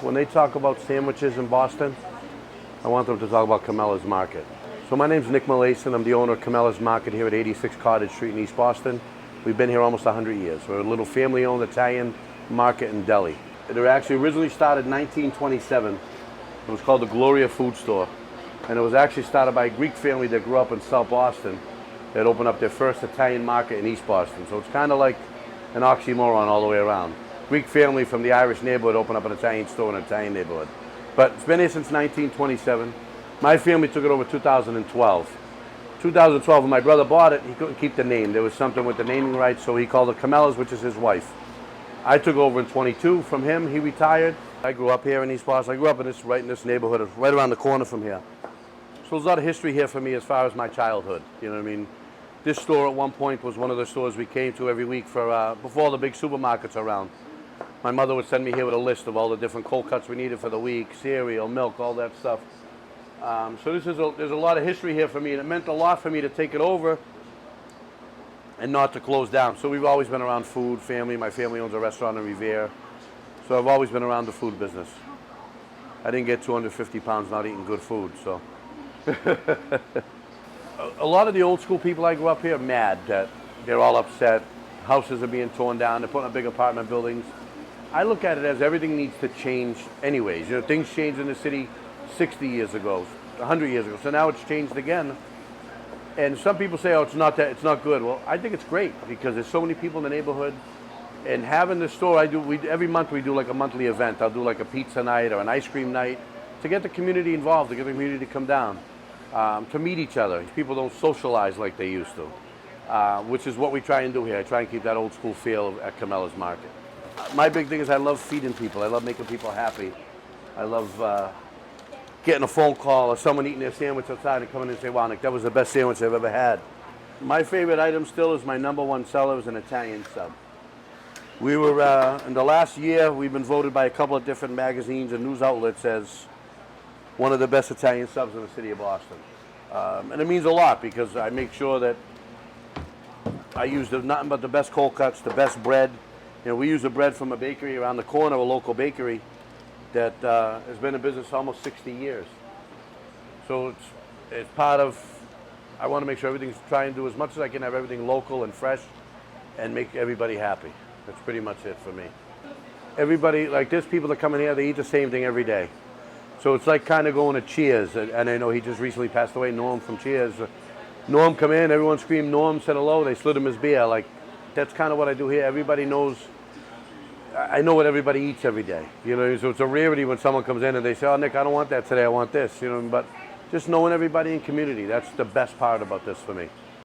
When they talk about sandwiches in Boston, I want them to talk about Carmella's Market. So my name's Nick Moulaison. I'm the owner of Carmella's Market here at 86 Cottage Street in East Boston. We've been here almost 100 years. We're a little family-owned Italian market and deli. It actually originally started in 1927. It was called the Gloria Food Store. And it was actually started by a Greek family that grew up in South Boston that opened up their first Italian market in East Boston. So it's kind of like an oxymoron all the way around. Greek family from the Irish neighborhood opened up an Italian store in an Italian neighborhood. But it's been here since 1927. My family took it over 2012. 2012, when my brother bought it, he couldn't keep the name. There was something with the naming rights, so he called it Carmella's, which is his wife. I took over in 22 from him. He retired. I grew up here in East Boston. I grew up right in this neighborhood, right around the corner from here. So there's a lot of history here for me as far as my childhood. You know what I mean? This store at one point was one of the stores we came to every week for before all the big supermarkets around. My mother would send me here with a list of all the different cold cuts we needed for the week, cereal, milk, all that stuff. So there's a lot of history here for me, and it meant a lot for me to take it over and not to close down. So we've always been around food, family. My family owns a restaurant in Revere. So I've always been around the food business. I didn't get 250 pounds not eating good food, so. A lot of the old school people I grew up here are mad that they're all upset. Houses are being torn down. They're putting up big apartment buildings. I look at it as everything needs to change anyways. You know, things changed in the city 60 years ago, 100 years ago. So now it's changed again. And some people say, oh, it's not good. Well, I think it's great because there's so many people in the neighborhood. And having the store, every month we do like a monthly event. I'll do like a pizza night or an ice cream night to get the community involved, to get the community to come down, to meet each other. People don't socialize like they used to, which is what we try and do here. I try and keep that old school feel at Carmella's Market. My big thing is I love feeding people. I love making people happy. I love getting a phone call or someone eating their sandwich outside and coming in and say, wow, Nick, that was the best sandwich I've ever had. My favorite item still is my #1 seller is an Italian sub. We were, in the last year, we've been voted by a couple of different magazines and news outlets as one of the best Italian subs in the city of Boston. And it means a lot because I make sure that I use nothing but the best cold cuts, the best bread. You know, we use a bread from a bakery around the corner, a local bakery that has been in business almost 60 years. So it's part of, I want to make sure everything's trying to do as much as I can, have everything local and fresh and make everybody happy. That's pretty much it for me. Everybody, like there's people that come in here, they eat the same thing every day. So it's like kind of going to Cheers, and I know he just recently passed away, Norm from Cheers. Norm come in, everyone screamed, Norm said hello, they slid him his beer. Like, that's kind of what I do here. Everybody knows, I know what everybody eats every day. You know, so it's a rarity when someone comes in and they say, oh, Nick, I don't want that today, I want this. You know, but just knowing everybody in community, that's the best part about this for me.